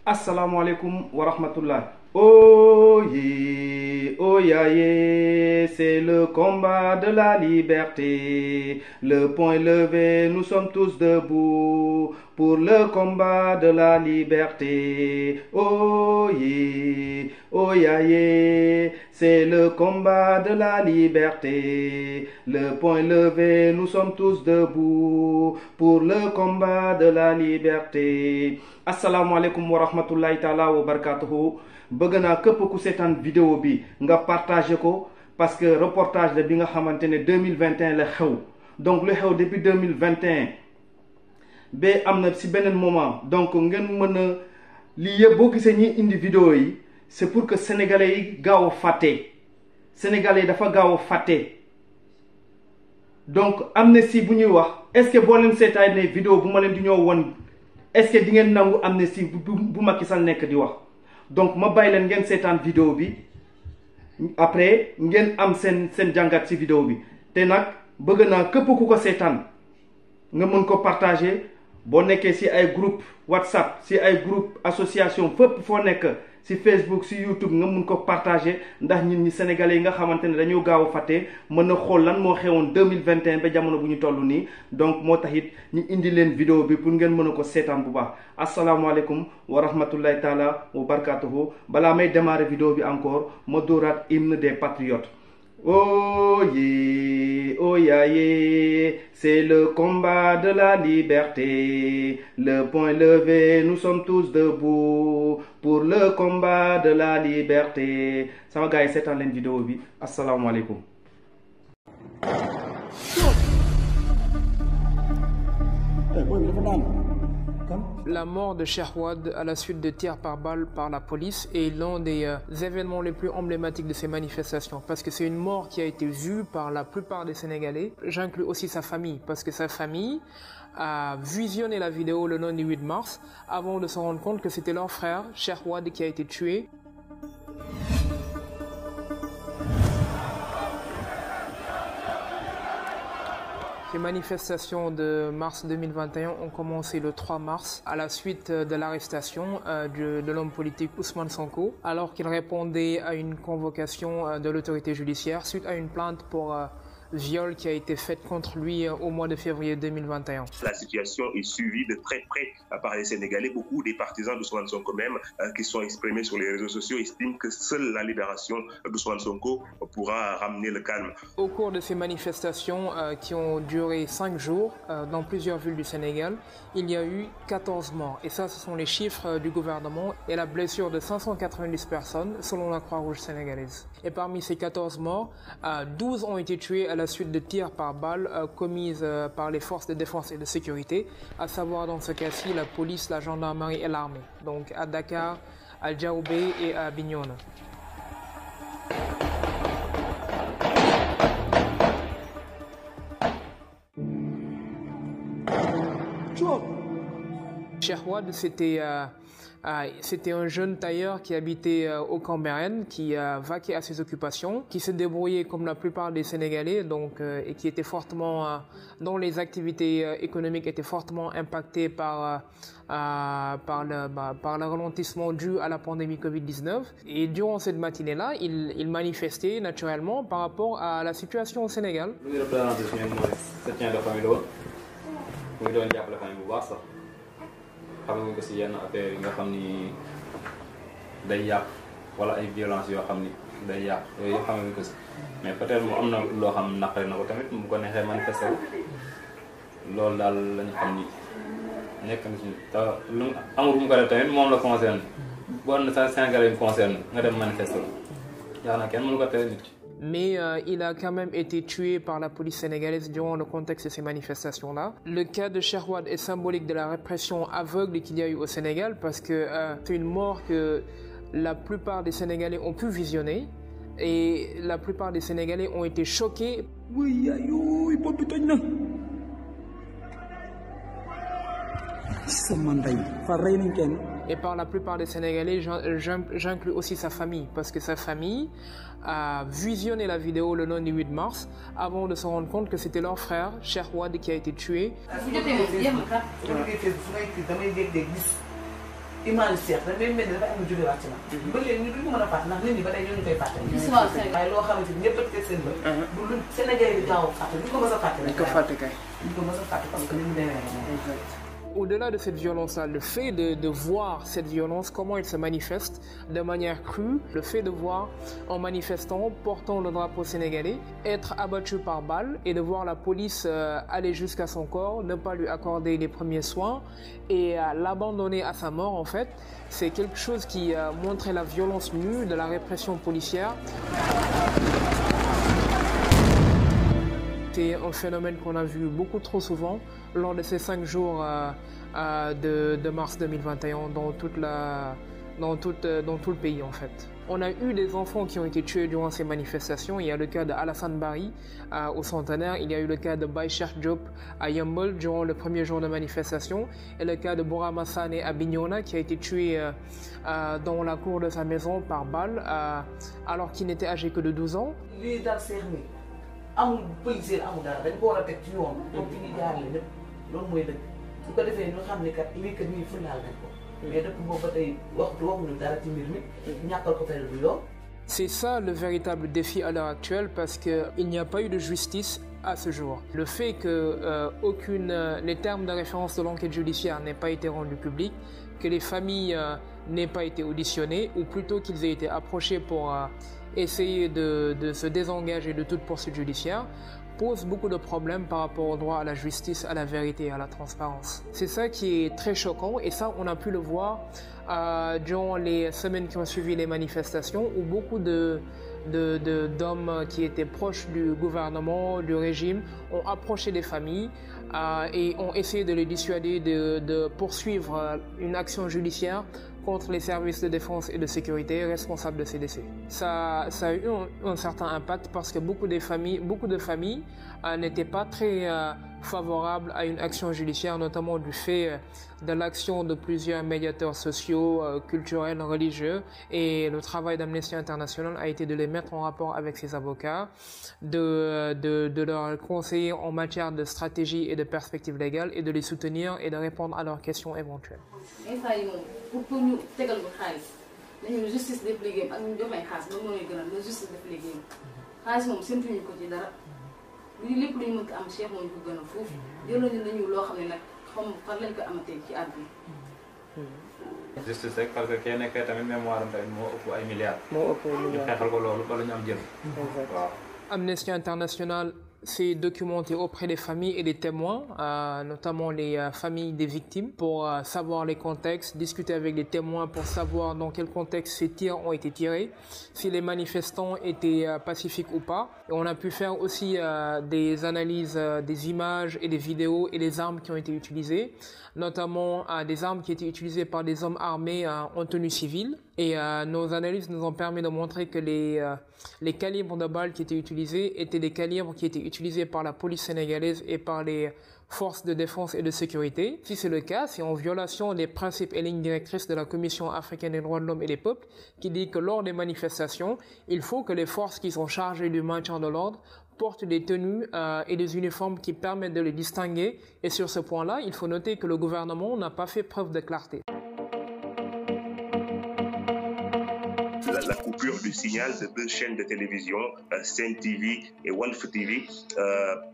Assalamu alaikum wa rahmatullah. Oh yeah, c'est le combat de la liberté. Le poing levé, nous sommes tous debout pour le combat de la liberté. Oh yeah, c'est le combat de la liberté. Le poing levé, nous sommes tous debout pour le combat de la liberté. Assalamu alaikum wa rahmatullahi ta'ala wa barakatuhu. bëgg naa képp ku seetaan vidéo bi nga partagé ko parce que reportage la bi nga xamante ne 2021 la xew donc lu xew depuis 2021 ba am na si beneen moment donc ngeen mën a lii yëpp boo gisee ñi indi vidéo yi c'est pour que sénégalais yi gaaw a fàtte sénégalais yi dafa gaaw a fàtte donc amnistie bu ñuy wax est-ce que boo leen seetaanee vidéo bu ma leen di ñëw won est-ce que di ngeen nangu amnistie bu Macky Sall nekk di wax. Donc ma bàyyi leen ngeen seetaan vidéo bi après ngeen am seen jàngat ci vidéo bi te nag bëgg naa képp ku ko seetaan nga mën ko partager boo nekkee ci ay groupe WhatsApp ci ay groupe association fépp foo nekk ci Facebook ci YouTube nga mën ko partager ndax ñun ñi sénégalais yi nga xamante ne dañoo gaaw a fàtte mën a xool lan moo xewoon 2021 ba jamono bu ñu toll nii donc moo tax it ñu indi leen vidéo bi pour ngeen mën a ko seetaan bu baax asalaamaaleykum wa rahmatullahi taala wa barakatuhu balaa may démarrer vidéo bi encore ma dóoraat hymne des patriotes. Oh yeah, c'est le combat de la liberté. Le poing levé, nous sommes tous debout pour le combat de la liberté. Sama gars yi seetaan leen vidéo bi asalaamaaleykum. La mort de Cheikh Wade à la suite de tirs par balle par la police est l'un des événements les plus emblématiques de ces manifestations parce que c'est une mort qui a été vue par la plupart des Sénégalais. J'inclus aussi sa famille parce que sa famille a visionné la vidéo le lundi 8 mars avant de se rendre compte que c'était leur frère Cheikh Wade qui a été tué. Les manifestations de mars 2021 ont commencé le 3 mars à la suite de l'arrestation de l'homme politique Ousmane Sonko alors qu'il répondait à une convocation de l'autorité judiciaire suite à une plainte pour viol qui a été faite contre lui au mois de février 2021. La situation est suivie de très près par les Sénégalais. Beaucoup des partisans d'Ousmane Sonko même qui sont exprimés sur les réseaux sociaux estiment que seule la libération d'Ousmane Sonko pourra ramener le calme. Au cours de ces manifestations qui ont duré 5 jours dans plusieurs villes du Sénégal, il y a eu 14 morts. Et ça, ce sont les chiffres du gouvernement et la blessure de 590 personnes selon la Croix-Rouge sénégalaise. Et parmi ces 14 morts, 12 ont été tués à la suite de tirs par balle commises par les forces de défense et de sécurité, à savoir dans ce cas-ci la police, la gendarmerie et l'armée, donc à Dakar, à Diaoubé et à Bignona. Cheikh Wade, c'était un jeune tailleur qui habitait au Cambérène, qui vaquait à ses occupations, qui se débrouillait comme la plupart des Sénégalais, donc, et qui était fortement, dont les activités économiques étaient fortement impactées par le ralentissement dû à la pandémie Covid-19. Et durant cette matinée-là, il manifestait naturellement par rapport à la situation au Sénégal. xam nga ko si yenn affaire yi nga xam ni day yàq wala ay violence yoo xam ni day yàq yooyu yëpp xam nga ko si mais peut-être mu am na loo xam naqari na ko tamit mu ko neexee manifesté wu loolu daal la ñu xam ni nekk na si te lu amul bu mu ko def tamit moom la concerne bon na sa Sénégalais yi concerne nga dem manifesté wu yaa na kenn mënu ko tere nit ki. Mais il a quand même été tué par la police sénégalaise durant le contexte de ces manifestations-là. Le cas de Cheikh Wade est symbolique de la répression aveugle qu'il y a eu au Sénégal parce que c'est une mort que la plupart des Sénégalais ont pu visionner et la plupart des Sénégalais ont été choqués. Et par la plupart des Sénégalais, j'inclus aussi sa famille, parce que sa famille a visionné la vidéo le lundi 8 mars avant de se rendre compte que c'était leur frère, Cheikh Wade, qui a été tué. image Cheikh dañ lay mel ni dafa am lu jógewaat ci man. ba léegi ñu duñ ko mën a fàtte ndax nit ñi ba tey ñoo ñu koy fàtte. waaye loo xamante ni ñëpp a teg seen bët. bu lu Sénégal yi gaaw a fàtte duñ ko mës a fàtte. duñ ko fàtte kay. duñ ko mës a fàtte parce que ni mu demee. Au-delà de cette violence-là, le fait de voir cette violence, comment elle se manifeste de manière crue, le fait de voir un manifestant portant le drapeau sénégalais être abattu par balle et de voir la police aller jusqu'à son corps, ne pas lui accorder les premiers soins et l'abandonner à sa mort, en fait, c'est quelque chose qui montrait la violence nue de la répression policière. C'est un phénomène qu'on a vu beaucoup trop souvent lors de ces 5 jours de mars 2021 dans tout le pays en fait. On a eu des enfants qui ont été tués durant ces manifestations. Il y a le cas de Alassane Bari au Centenaire, il y a eu le cas de Baye Cheikh Diop à Yeumbeul durant le premier jour de manifestation et le cas de Bourama Sané à Bignona qui a été tué dans la cour de sa maison par balle alors qu'il n'était âgé que de 12 ans. amul policier amul dara dañ ko war a teg ci yoon. comme fi ñu jaarale lépp loolu mooy dëgg su ko defee ñu xam ne kat lii kat ñuy fulaal nañ ko. mais depuis boobu ba tey waxuñu dara ci mbir mi ñàkkal ko fay du yoon. C'est ça le véritable défi à l'heure actuelle parce qu'il n'y a pas eu de justice à ce jour. Le fait que les termes de référence de l'enquête judiciaire n'aient pas été rendus publics, que les familles n'aient pas été auditionnées, ou plutôt qu'ils aient été approchés pour essayer de se désengager de toute poursuite judiciaire, pose beaucoup de problèmes par rapport au droit à la justice, à la vérité et à la transparence. C'est ça qui est très choquant et ça on a pu le voir durant les semaines qui ont suivi les manifestations où beaucoup d'hommes qui étaient proches du gouvernement, du régime, ont approché des familles et ont essayé de les dissuader de poursuivre une action judiciaire contre les services de défense et de sécurité responsables de ces décès. Ça a eu un certain impact parce que beaucoup de familles n'étaient pas très favorables à une action judiciaire, notamment du fait de l'action de plusieurs médiateurs sociaux, culturels, religieux. Et le travail d'Amnesty International a été de les mettre en rapport avec ses avocats, de leur conseiller en matière de stratégie et de perspectives légales et de les soutenir et de répondre à leurs questions éventuelles. pour ñu tegal ko xaalis dañu justice def liggéeyam ak ñu jox leen xaalis ba mooy gënal la justice def liggéeyam xaalis moom séntuñu ko ci dara li lépp lu ñu mën ko am Cheikh moo ñu ko gënal foofu jëloon nañu loo xam ne nag xam fan lañ ko amatee ci àdduna. justice rek parce que kenn nekkee tamit mémoire am tamit moo ëpp ay milliards. moo ëpp ay milliards ñu xeexal ko loolu bala ñu am jël. waaw. Amnesty International s'est documenté auprès des familles et des témoins, notamment les familles des victimes, pour savoir les contextes, discuter avec les témoins pour savoir dans quel contexte ces tirs ont été tirés, si les manifestants étaient pacifiques ou pas. Et on a pu faire aussi des analyses des images et des vidéos et des armes qui ont été utilisées, notamment des armes qui étaient utilisées par des hommes armés en tenue civile. Et nos analyses nous ont permis de montrer que les calibres de balles qui étaient utilisés étaient des calibres qui étaient utilisés par la police sénégalaise et par les forces de défense et de sécurité. Si c'est le cas, c'est en violation des principes et lignes directrices de la Commission africaine des droits de l'homme et des peuples, qui dit que lors des manifestations, il faut que les forces qui sont chargées du maintien de l'ordre portent des tenues et des uniformes qui permettent de les distinguer. Et sur ce point-là, il faut noter que le gouvernement n'a pas fait preuve de clarté. La coupure du signal de 2 chaînes de télévision, Sen TV et Walf TV,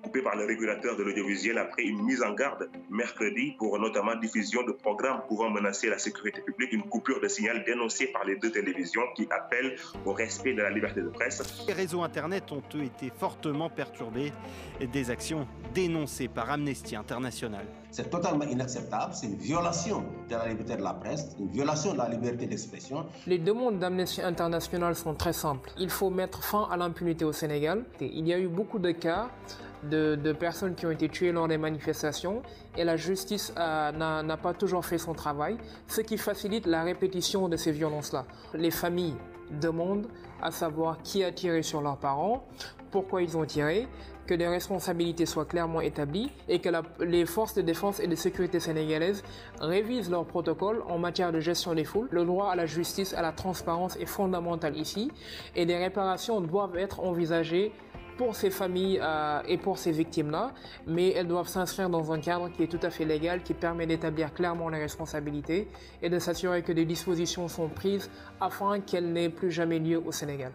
coupée par le régulateur de l'audiovisuel après une mise en garde mercredi pour notamment diffusion de programmes pouvant menacer la sécurité publique, une coupure de signal dénoncée par les 2 télévisions qui appellent au respect de la liberté de presse. Les réseaux Internet ont eux été fortement perturbés, des actions dénoncées par Amnesty International. C'est totalement inacceptable, c'est une violation de la liberté de la presse, une violation de la liberté d'expression. Les demandes d'Amnesty International sont très simples. Il faut mettre fin à l'impunité au Sénégal. Il y a eu beaucoup de cas de personnes qui ont été tuées lors des manifestations et la justice n'a pas toujours fait son travail, ce qui facilite la répétition de ces violences-là. Les familles demandent à savoir qui a tiré sur leurs parents, pourquoi ils ont tiré, que les responsabilités soient clairement établies et que les forces de défense et de sécurité sénégalaises révisent leurs protocoles en matière de gestion des foules. Le droit à la justice, à la transparence est fondamental ici et des réparations doivent être envisagées pour ces familles et pour ces victimes-là, mais elles doivent s'inscrire dans un cadre qui est tout à fait légal, qui permet d'établir clairement les responsabilités et de s'assurer que des dispositions sont prises afin qu'elles n'aient plus jamais lieu au Sénégal.